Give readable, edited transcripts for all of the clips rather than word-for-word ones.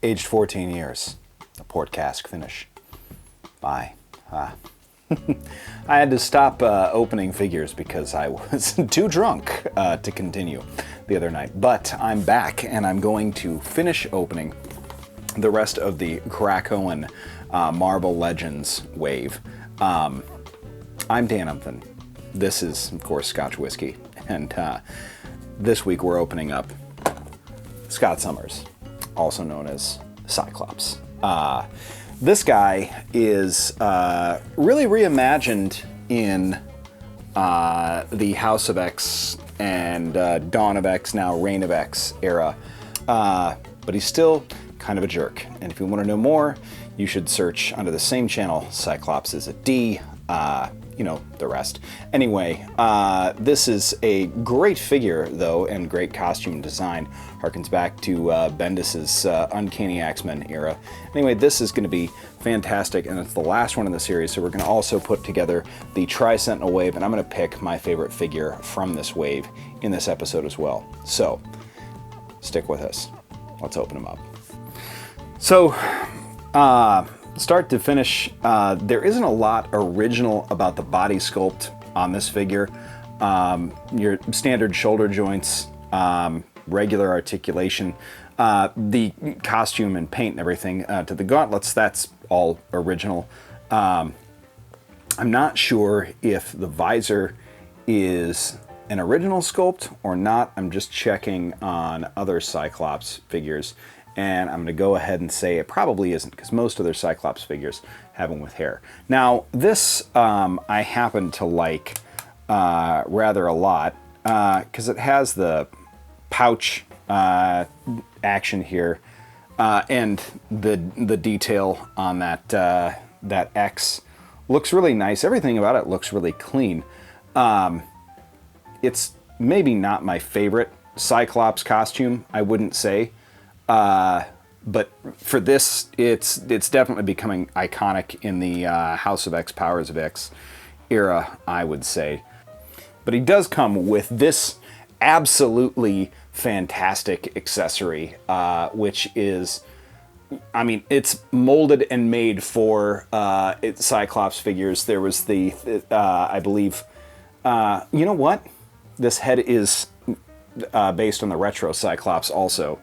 Aged 14 years. A port cask finish. Bye. I had to stop opening figures because I was too drunk to continue the other night. But I'm back and I'm going to finish opening the rest of the Krakoan Marvel Legends wave. I'm Dan Umphin. This is, of course, Scotch Whiskey. And this week we're opening up Scott Summers, also known as Cyclops. This guy is really reimagined in the House of X and Dawn of X, now Reign of X era. But he's still kind of a jerk. And if you want to know more, you should search under the same channel, Cyclops is a D, you know, the rest. Anyway, this is a great figure, though, and great costume design. Harkens back to Bendis's Uncanny X-Men era. Anyway, this is going to be fantastic, and it's the last one in the series, so we're going to also put together the Tri-Sentinel wave, and I'm going to pick my favorite figure from this wave in this episode as well. So, stick with us. Let's open them up. So, start to finish, there isn't a lot original about the body sculpt on this figure. Your standard shoulder joints, regular articulation, the costume and paint and everything. To the gauntlets, that's all original. I'm not sure if the visor is an original sculpt or not. I'm just checking on other Cyclops figures. And I'm going to go ahead and say it probably isn't, because most other Cyclops figures have them with hair. Now, this I happen to like rather a lot, because it has the pouch action here, and the detail on that that X looks really nice. Everything about it looks really clean. It's maybe not my favorite Cyclops costume, I wouldn't say. But for this, it's definitely becoming iconic in the House of X, Powers of X era, I would say. But he does come with this absolutely fantastic accessory, which is, I mean, it's molded and made for Cyclops figures. There was the, I believe, you know what? This head is based on the retro Cyclops also.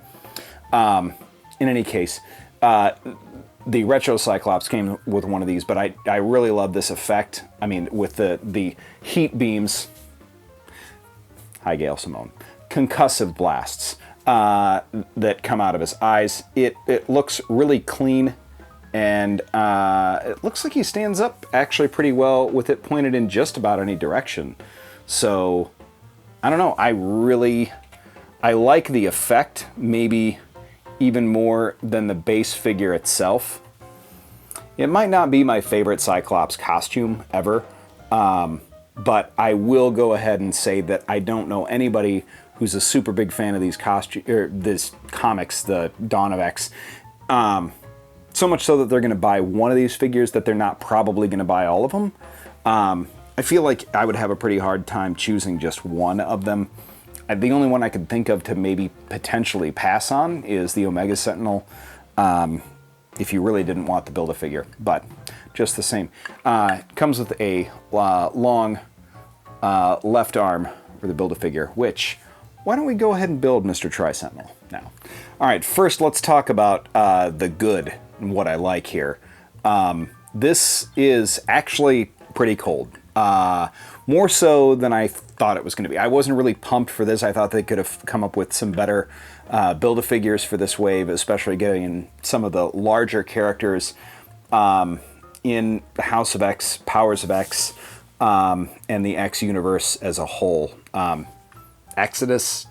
In any case, the retro Cyclops came with one of these, but I really love this effect. I mean, with the heat beams, hi Gail Simone, concussive blasts that come out of his eyes. It looks really clean, and it looks like he stands up actually pretty well with it pointed in just about any direction. So, I don't know, I like the effect, maybe even more than the base figure itself. It might not be my favorite Cyclops costume ever, but I will go ahead and say that I don't know anybody who's a super big fan of these this comics, the Dawn of X, so much so that they're going to buy one of these figures that they're not probably going to buy all of them. I feel like I would have a pretty hard time choosing just one of them. The only one I could think of to maybe potentially pass on is the Omega Sentinel, if you really didn't want to build a figure, but just the same. It comes with a long left arm for the Build-A-Figure, which, why don't we go ahead and build Mr. Tri-Sentinel now? All right, first let's talk about the good and what I like here. This is actually pretty cold. More so than I thought it was going to be. I wasn't really pumped for this. I thought they could have come up with some better Build-A-Figures for this wave, especially getting some of the larger characters in the House of X, Powers of X, and the X universe as a whole. Exodus,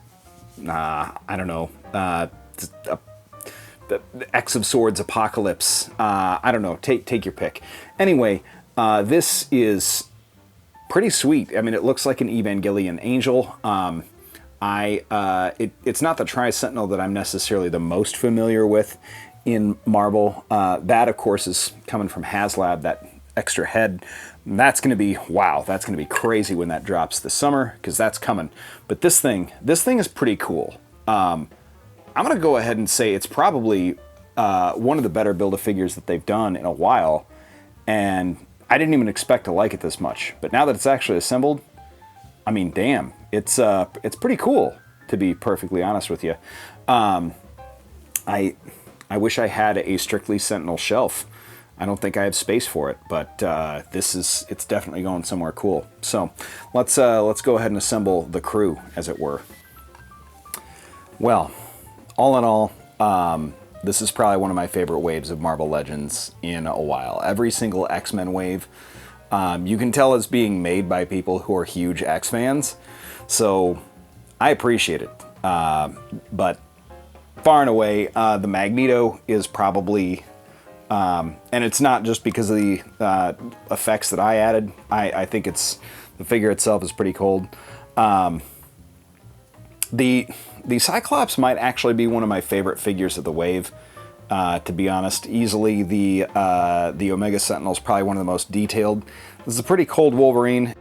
I don't know, the X of Swords, Apocalypse, I don't know, take your pick. Anyway, this is pretty sweet. I mean, it looks like an Evangelion angel. It's not the Tri-Sentinel that I'm necessarily the most familiar with in Marvel. That, of course, is coming from HasLab, that extra head. That's going to be, wow, that's going to be crazy when that drops this summer, because that's coming. But this thing is pretty cool. I'm going to go ahead and say it's probably one of the better Build-A-Figures that they've done in a while, and I didn't even expect to like it this much. But now that it's actually assembled, I mean, damn, it's pretty cool, to be perfectly honest with you. I wish I had a strictly Sentinel shelf. I don't think I have space for it, but it's definitely going somewhere cool. So let's go ahead and assemble the crew, as it were. Well, all in all, this is probably one of my favorite waves of Marvel Legends in a while. Every single X-Men wave, you can tell it's being made by people who are huge X fans, so I appreciate it. But far and away, the Magneto is probably, and it's not just because of the effects that I added. I think the figure itself is pretty cool. The Cyclops might actually be one of my favorite figures of the wave, to be honest. Easily the Omega Sentinel is probably one of the most detailed. This is a pretty cold Wolverine.